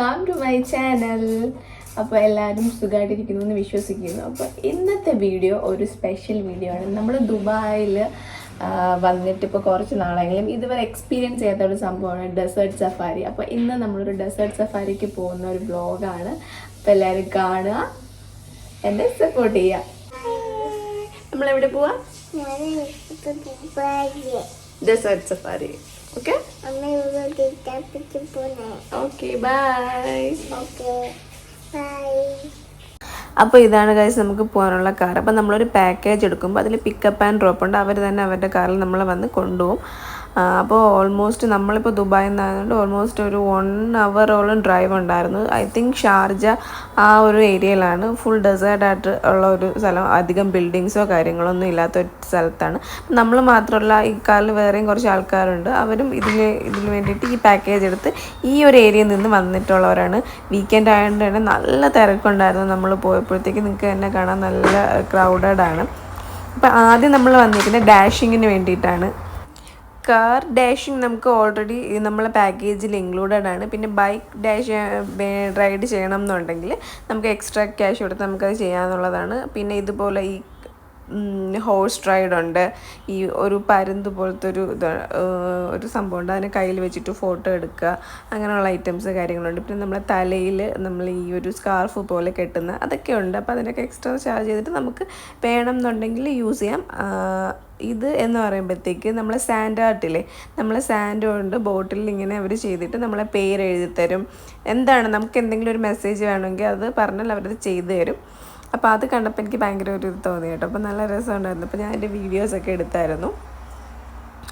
Welcome to my channel. അപ്പോൾ എല്ലാവരും സുഖമായിട്ടിരിക്കുന്നു എന്ന് വിശ്വസിക്കുന്നു. അപ്പോൾ ഇന്നത്തെ വീഡിയോ ഒരു സ്പെഷ്യൽ വീഡിയോ ആണ്. നമ്മൾ ദുബായിൽ വന്നിട്ട് ഇപ്പോൾ കുറച്ച് നാളെങ്കിലും ഇതുവരെ എക്സ്പീരിയൻസ് ചെയ്യാത്ത ഒരു സംഭവമാണ് ഡെസേർട്ട് സഫാരി. അപ്പോൾ ഇന്ന് നമ്മളൊരു ഡെസേർട്ട് സഫാരിക്ക് പോകുന്ന ഒരു വ്ലോഗാണ്. അപ്പോൾ എല്ലാവരും കാണുക, എന്നെ സപ്പോർട്ട് ചെയ്യുക. നമ്മളെവിടെ പോവാ? Desert safari. Okay okay bye. അപ്പോൾ ഇതാണ് ഗൈസ് നമുക്ക് പോകാനുള്ള കാർ. അപ്പോൾ നമ്മളൊരു പാക്കേജ് എടുക്കുമ്പോൾ അതിൽ പിക്കപ്പ് ആൻഡ് ഡ്രോപ്പ് ഉണ്ട്. അവർ തന്നെ അവരുടെ കാറിൽ നമ്മളെ വന്ന് കൊണ്ടുപോകും. അപ്പോൾ ഓൾമോസ്റ്റ് നമ്മളിപ്പോൾ ദുബായിൽ നിന്നായതുകൊണ്ട് ഓൾമോസ്റ്റ് ഒരു 1 ഹവറോളം ഡ്രൈവ് ഉണ്ടായിരുന്നു. ഐ തിങ്ക് ഷാർജ ആ ഒരു ഏരിയയിലാണ്. ഫുൾ ഡെസേർട്ടായിട്ട് ഉള്ള ഒരു സ്ഥലം, അധികം ബിൽഡിങ്സോ കാര്യങ്ങളൊന്നും ഇല്ലാത്ത ഒരു സ്ഥലത്താണ്. നമ്മൾ മാത്രമല്ല, ഈ കാറിൽ വേറെയും കുറച്ച് ആൾക്കാരുണ്ട്. അവരും ഇതിന് വേണ്ടിയിട്ട് ഈ പാക്കേജ് എടുത്ത് ഈ ഒരു ഏരിയയിൽ നിന്ന് വന്നിട്ടുള്ളവരാണ്. വീക്കെൻഡ് ആയതുകൊണ്ട് തന്നെ നല്ല തിരക്കുണ്ടായിരുന്നു. നമ്മൾ പോയപ്പോഴത്തേക്ക് നിങ്ങൾക്ക് തന്നെ കാണാൻ നല്ല ക്രൗഡഡ് ആണ്. അപ്പോൾ ആദ്യം നമ്മൾ വന്നിരിക്കുന്നത് ഡാഷിങ്ങിന് വേണ്ടിയിട്ടാണ്. കാർ ഡാഷിങ് നമുക്ക് ഓൾറെഡി നമ്മളെ പാക്കേജിൽ ഇൻക്ലൂഡഡ് ആണ്. പിന്നെ ബൈക്ക് റൈഡ് ചെയ്യണം എന്നുണ്ടെങ്കിൽ നമുക്ക് എക്സ്ട്രാ ക്യാഷ് കൊടുത്ത് നമുക്കത് ചെയ്യാമെന്നുള്ളതാണ്. പിന്നെ ഇതുപോലെ ഈ ഹോഴ്സ് റൈഡ് ഉണ്ട്. ഈ ഒരു പരുന്ത് പോലത്തെ ഒരു സംഭവം ഉണ്ട്. അതിനെ കയ്യിൽ വെച്ചിട്ട് ഫോട്ടോ എടുക്കുക, അങ്ങനെയുള്ള ഐറ്റംസ് കാര്യങ്ങളുണ്ട്. പിന്നെ നമ്മളെ തലയിൽ നമ്മൾ ഈ ഒരു സ്കാർഫ് പോലെ കെട്ടുന്ന അതൊക്കെ ഉണ്ട്. അപ്പോൾ അതിനൊക്കെ എക്സ്ട്രാ ചാർജ് ചെയ്തിട്ട് നമുക്ക് വേണം എന്നുണ്ടെങ്കിൽ യൂസ് ചെയ്യാം. ഇത് എന്ന് പറയുമ്പോഴത്തേക്ക് നമ്മളെ സാൻഡ് ആർട്ടില്ലേ, നമ്മളെ സാൻഡ് കൊണ്ട് ബോട്ടിൽ ഇങ്ങനെ അവർ ചെയ്തിട്ട് നമ്മളെ പേര് എഴുതി തരും. എന്താണ് നമുക്ക് എന്തെങ്കിലും ഒരു മെസ്സേജ് വേണമെങ്കിൽ അത് പറഞ്ഞാൽ അവരത് ചെയ്തു തരും. അപ്പോൾ അത് കണ്ടപ്പോൾ എനിക്ക് ഭയങ്കര ഒരു ഇത് തോന്നി കേട്ടോ. അപ്പോൾ നല്ല രസമുണ്ടായിരുന്നു. അപ്പോൾ ഞാൻ എൻ്റെ വീഡിയോസൊക്കെ എടുത്തായിരുന്നു.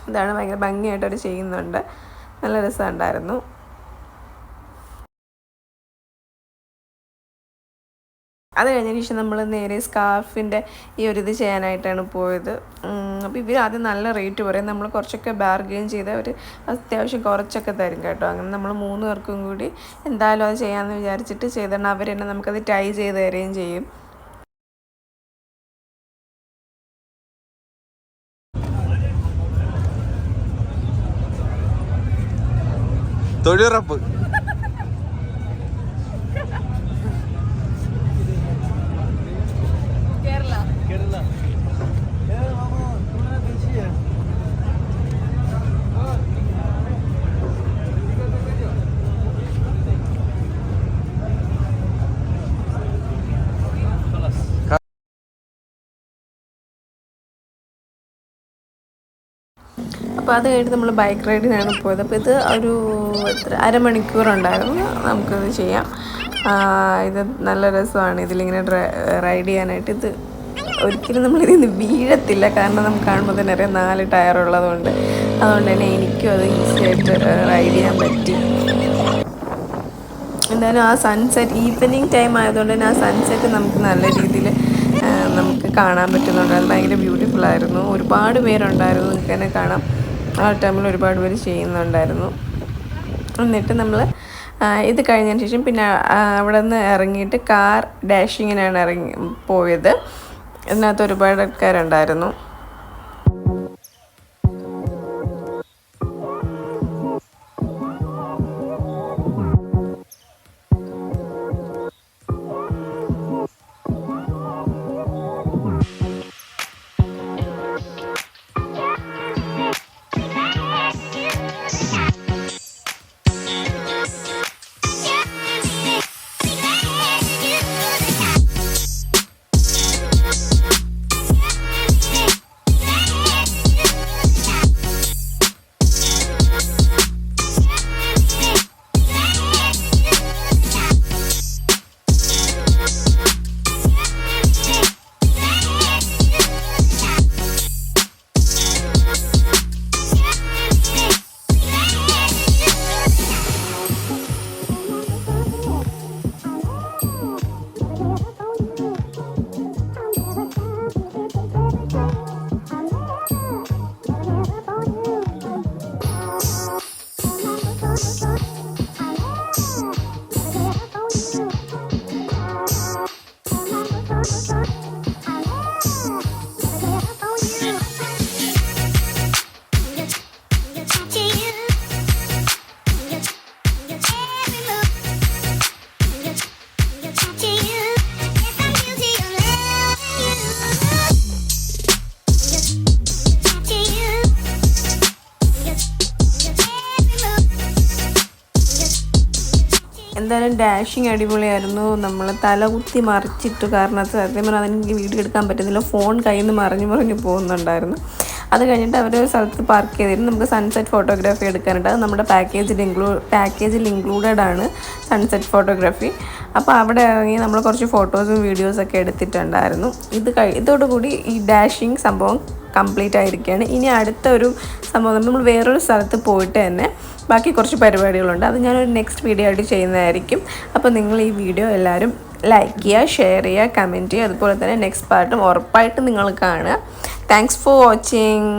ഇതാണ് ഭയങ്കര ഭംഗിയായിട്ടവർ ചെയ്യുന്നുണ്ട്. നല്ല രസമുണ്ടായിരുന്നു. അത് കഴിഞ്ഞതിന് ശേഷം നമ്മൾ നേരെ സ്കാർഫിൻ്റെ ഈ ഒരു ഇത് ചെയ്യാനായിട്ടാണ് പോയത്. അപ്പോൾ ഇവർ ആദ്യം നല്ല റേറ്റ് പറയും. നമ്മൾ കുറച്ചൊക്കെ ബാർഗെയിൻ ചെയ്ത് അവർ അത്യാവശ്യം കുറച്ചൊക്കെ തരും കേട്ടോ. അങ്ങനെ നമ്മൾ 3 പേർക്കും കൂടി എന്തായാലും അത് ചെയ്യാമെന്ന് വിചാരിച്ചിട്ട് ചെയ്തിട്ട് അവർ തന്നെ നമുക്കത് ടൈ ചെയ്ത് തരുകയും ചെയ്യും. തൊഴിലുറപ്പ് അപ്പോൾ അത് കഴിഞ്ഞിട്ട് നമ്മൾ ബൈക്ക് റൈഡിനാണ് പോയത്. അപ്പോൾ ഇത് ഒരു അരമണിക്കൂറുണ്ടായിരുന്നു. നമുക്കത് ചെയ്യാം. ഇത് നല്ല രസമാണ് ഇതിലിങ്ങനെ റൈഡ് ചെയ്യാനായിട്ട്. ഇത് ഒരിക്കലും നമ്മളിതിൽ നിന്ന് വീഴത്തില്ല, കാരണം നമുക്ക് കാണുമ്പോൾ തന്നെ അറിയാം 4 ടയർ ഉള്ളതുകൊണ്ട്. അതുകൊണ്ട് തന്നെ എനിക്കും അത് ഈസി ആയിട്ട് റൈഡ് ചെയ്യാൻ പറ്റി. എന്തായാലും ആ സൺസെറ്റ് ഈവനിങ് ടൈം ആയതുകൊണ്ട് തന്നെ ആ സൺസെറ്റ് നമുക്ക് നല്ല രീതിയിൽ നമുക്ക് കാണാൻ പറ്റുന്നുണ്ട്. അത് ഭയങ്കര ബ്യൂട്ടിഫുൾ ആയിരുന്നു. ഒരുപാട് പേരുണ്ടായിരുന്നു, നിങ്ങൾക്ക് തന്നെ കാണാം. ആ ടൈമിൽ ഒരുപാട് പേര് ചെയ്യുന്നുണ്ടായിരുന്നു. എന്നിട്ട് നമ്മൾ ഇത് കഴിഞ്ഞതിന് ശേഷം പിന്നെ അവിടെ നിന്ന് ഇറങ്ങിയിട്ട് കാർ ഡാഷിങ്ങിനാണ് പോയത്. ഇതിനകത്ത് ഒരുപാട് ആൾക്കാരുണ്ടായിരുന്നു. എന്തായാലും ഡാഷിങ് അടിപൊളിയായിരുന്നു. നമ്മൾ തല കുത്തി മറിച്ചിട്ടു, കാരണം സത്യം പറഞ്ഞാൽ അതെനിക്ക് വീഡിയോ എടുക്കാൻ പറ്റുന്നില്ല, ഫോൺ കയ്യിൽ നിന്ന് മറിഞ്ഞു പോകുന്നുണ്ടായിരുന്നു. അത് കഴിഞ്ഞിട്ട് അവർ ഒരു സ്ഥലത്ത് പാർക്ക് ചെയ്തിരുന്നു. നമുക്ക് സൺസെറ്റ് ഫോട്ടോഗ്രാഫി എടുക്കാനുണ്ട്. അത് നമ്മുടെ പാക്കേജിൽ ഇൻക്ലൂഡഡ് ആണ് സൺസെറ്റ് ഫോട്ടോഗ്രാഫി. അപ്പോൾ അവിടെ ഇറങ്ങി നമ്മൾ കുറച്ച് ഫോട്ടോസും വീഡിയോസൊക്കെ എടുത്തിട്ടുണ്ടായിരുന്നു. ഇതോടുകൂടി ഈ ഡാഷിങ് സംഭവം കംപ്ലീറ്റ് ആയിരിക്കുകയാണ്. ഇനി അടുത്ത ഒരു സംഭവം നമ്മൾ വേറൊരു സ്ഥലത്ത് പോയിട്ട് തന്നെ ബാക്കി കുറച്ച് പരിപാടികളുണ്ട്. അത് ഞാനൊരു നെക്സ്റ്റ് വീഡിയോ ആയിട്ട് ചെയ്യുന്നതായിരിക്കും. അപ്പോൾ നിങ്ങൾ ഈ വീഡിയോ എല്ലാവരും ലൈക്ക് ചെയ്യുക, ഷെയർ ചെയ്യുക, കമൻറ്റ് ചെയ്യുക. അതുപോലെ തന്നെ നെക്സ്റ്റ് പാർട്ടും ഉറപ്പായിട്ടും നിങ്ങൾ കാണുക. Thanks for watching.